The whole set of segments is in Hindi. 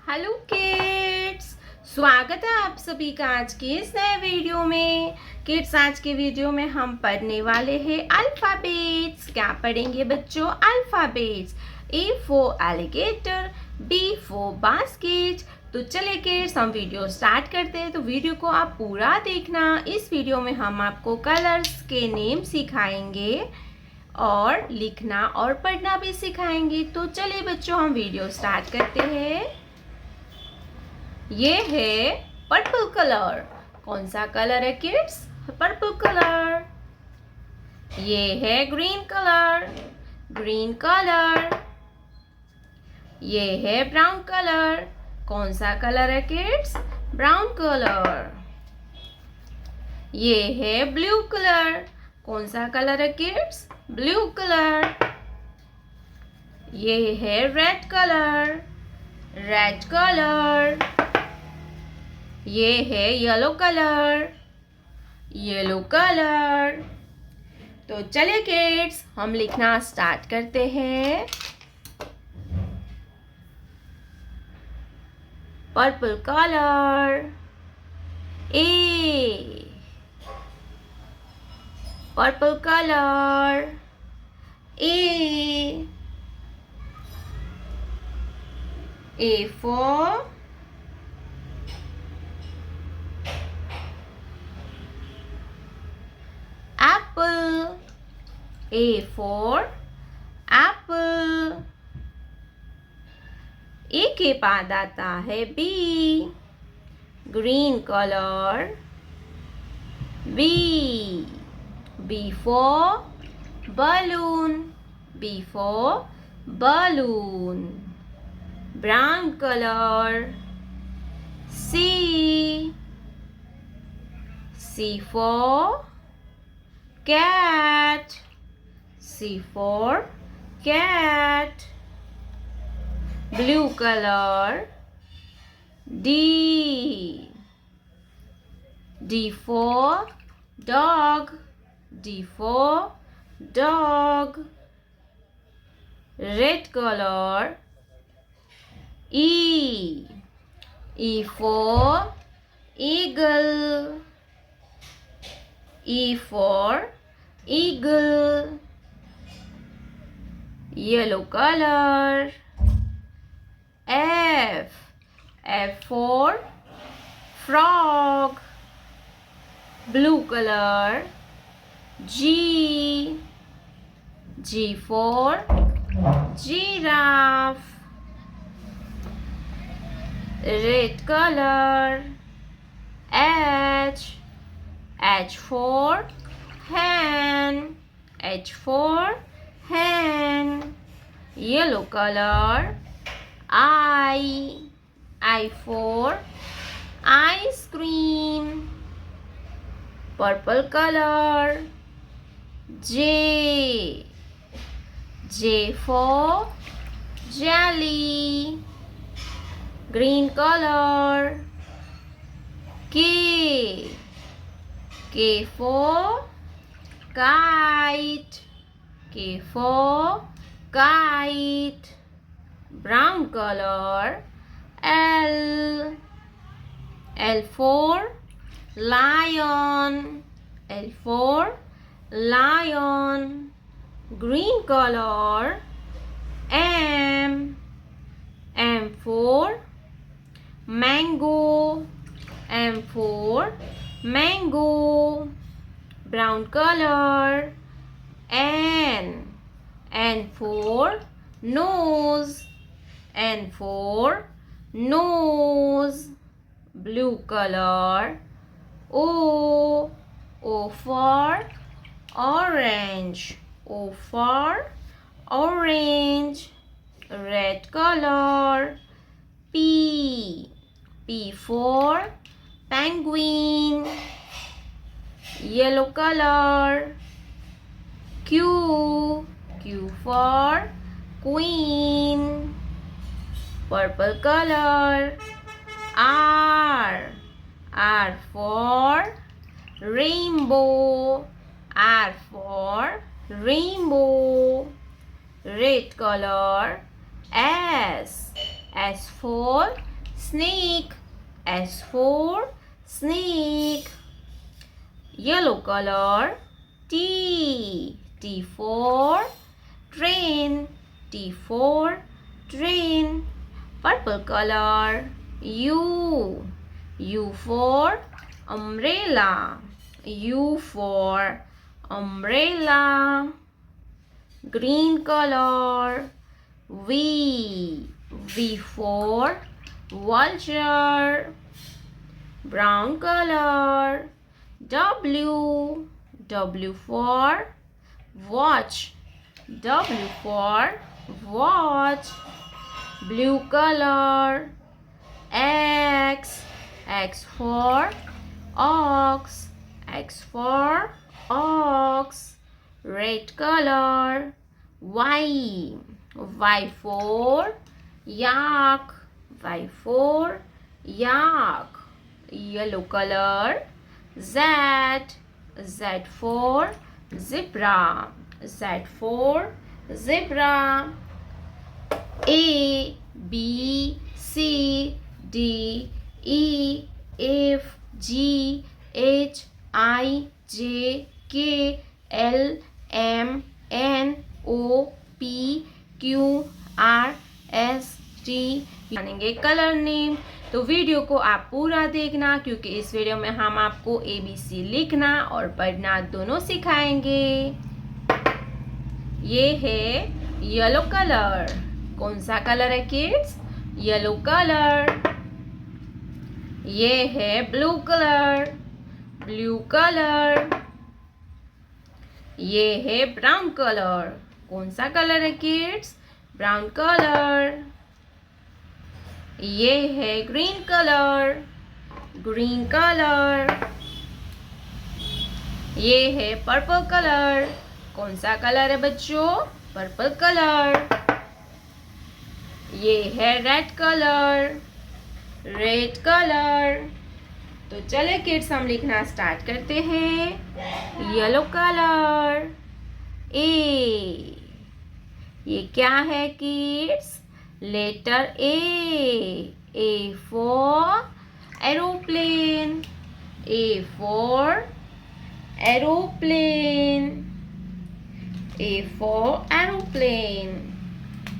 हेलो किड्स, स्वागत है आप सभी का आज के इस नए वीडियो में। किड्स, आज के वीडियो में हम पढ़ने वाले हैं अल्फ़ाबेट्स। क्या पढ़ेंगे बच्चों? Alphabets. A for alligator, B for basket. तो चलिए किड्स, हम वीडियो स्टार्ट करते हैं। तो वीडियो को आप पूरा देखना। इस वीडियो में हम आपको कलर्स के नेम सिखाएंगे और लिखना और पढ़ना भी सिखाएंगे। तो चलिए बच्चों, हम वीडियो स्टार्ट करते हैं। ये है पर्पल कलर। कौन सा कलर है किड्स? Purple colour. ये है ग्रीन कलर, ग्रीन कलर। ये है ब्राउन कलर। कौन सा कलर है किड्स? Brown colour. ये है ब्लू कलर। कौन सा कलर है किड्स? Blue colour. ये है रेड कलर, रेड कलर। ये है येलो कलर, येलो कलर। तो चलिए किड्स, हम लिखना स्टार्ट करते हैं। Purple colour, A. Purple colour, A. A for apple, A for apple। A के बाद आता है B, green colour, B। B for balloon, B for balloon। Brown colour, C। C for cat, C for cat। blue color, D। D for dog, D for dog। red color, E। E for eagle, E for eagle। yellow color, F। F for frog। blue color, G। G for giraffe। red color, H। H for hen, H for hen। yellow color, I। I for ice cream। purple color, J। J for jelly। green color, K। K for kite, K for kite। brown color, L। L for lion, L for lion। green color, M। M for mango, M for mango। brown color, N। N for nose, N for nose। blue color, O। O for orange, O for orange। red color, P। P for penguin। yellow color, Q। Q for queen। purple color, R। R for rainbow, R for rainbow। red color, S. S for snake. S for snake. Yellow color. T. T for train. T for train. Purple color. U. U for umbrella. U for umbrella. Green color. V. V for vulture. Brown color. W. W for watch. W for watch. Blue color. X. X for ox. X for ox. Red color. Y. Y for yak. Y for yak. Yellow color. Z. Z for zebra. Z for zebra. A, B, C, D, E, F, G, H, I, J, K, L, M, N, O, P, Q, R, S, T जानेंगे कलर नेम। तो वीडियो को आप पूरा देखना, क्योंकि इस वीडियो में हम आपको ABC लिखना और पढ़ना दोनों सिखाएंगे। ये है येलो कलर। कौन सा कलर है किड्स? Yellow colour. ये है ब्लू कलर। Blue colour. ये है ब्राउन कलर। कौन सा कलर है किड्स? Brown colour. ये है ग्रीन कलर। Green colour. ये है पर्पल कलर। कौन सा कलर है बच्चों? Purple colour. ये है रेड कलर। Red colour. तो चले किड्स हम लिखना स्टार्ट करते हैं। Yellow colour. ए। ये क्या है kids? Letter A. A for aeroplane. A for aeroplane. A for aeroplane.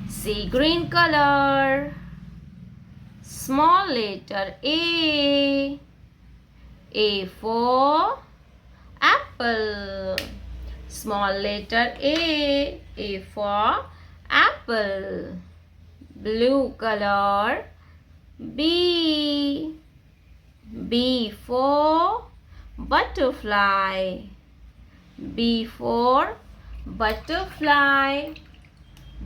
C, green color. Small letter A. A for apple. Small letter A. A for apple. Blue color. B. B for butterfly. B for butterfly.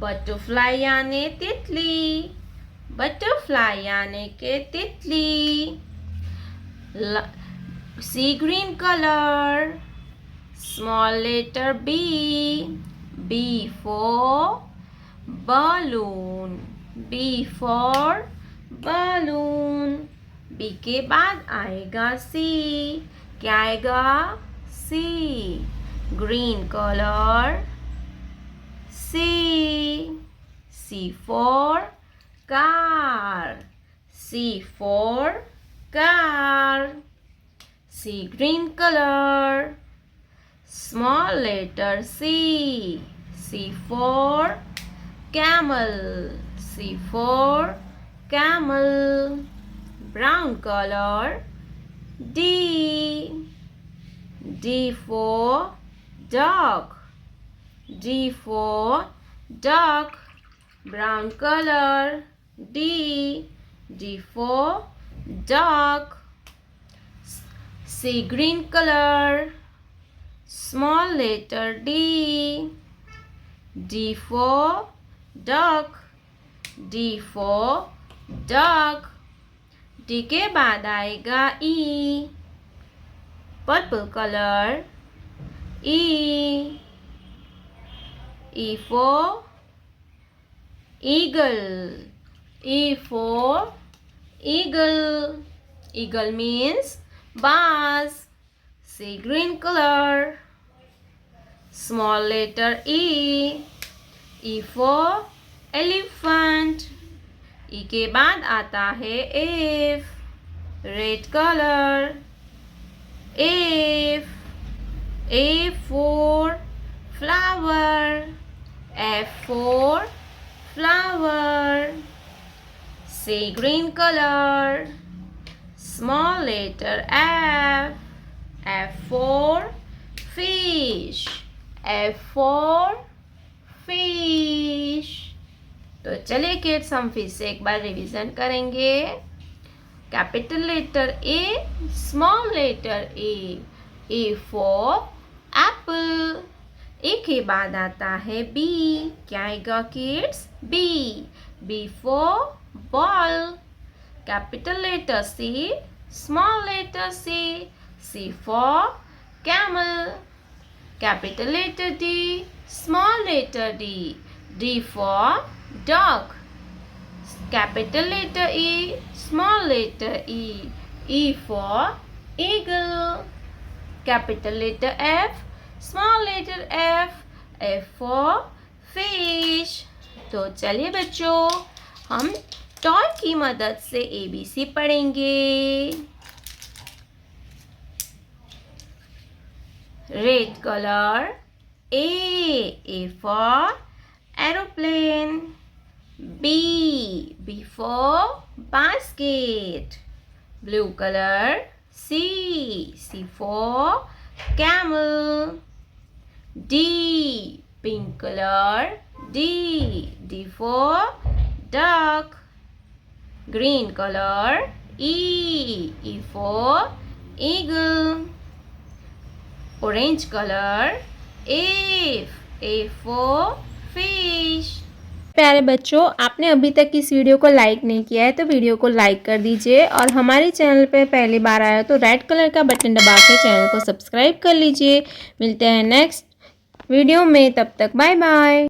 Butterfly यानी तितली। बटरफ्लाई यानी के तितली। C, green colour. Small letter B. B for balloon. B for balloon. B के बाद आएगा सी। क्या आएगा? सी। Green color. C. C for car. C for car. C, green color. Small letter C. C for camel. C for camel. Brown color. D. D for dog. D for dog. Brown color. D. D for dog. C, green color. Small letter D. D for dog. D for dog. D के बाद आएगा E. Purple color. E. E for eagle. E for eagle. Eagle means bass. See, green color. Small letter E. E for elephant. ई के बाद आता है F, red colour, F, A for flower, F for flower. C green color, small letter F, F for fish, F for fish. तो चलिए किड्स हम फिर से एक बार रिवीजन करेंगे. Capital letter A, small letter A for apple. A के बाद आता है बी. क्या आएगा kids? B for ball. Capital letter C, small letter C for camel. Capital letter D, small letter D for dog. Capital letter E, small letter E for eagle. Capital letter F, small letter F for fish. तो चलिए बच्चों हम टॉय की मदद से ABC पढ़ेंगे. Red colour A for aeroplane. B for basket. Blue color C for camel. D pink color D for duck. Green color E for eagle. Orange color A for fish. प्यारे बच्चों, आपने अभी तक इस वीडियो को लाइक नहीं किया है तो वीडियो को लाइक कर दीजिए और हमारे चैनल पे पहली बार आया तो रेड कलर का बटन दबा के चैनल को सब्सक्राइब कर लीजिए. मिलते हैं नेक्स्ट वीडियो में, तब तक बाय बाय.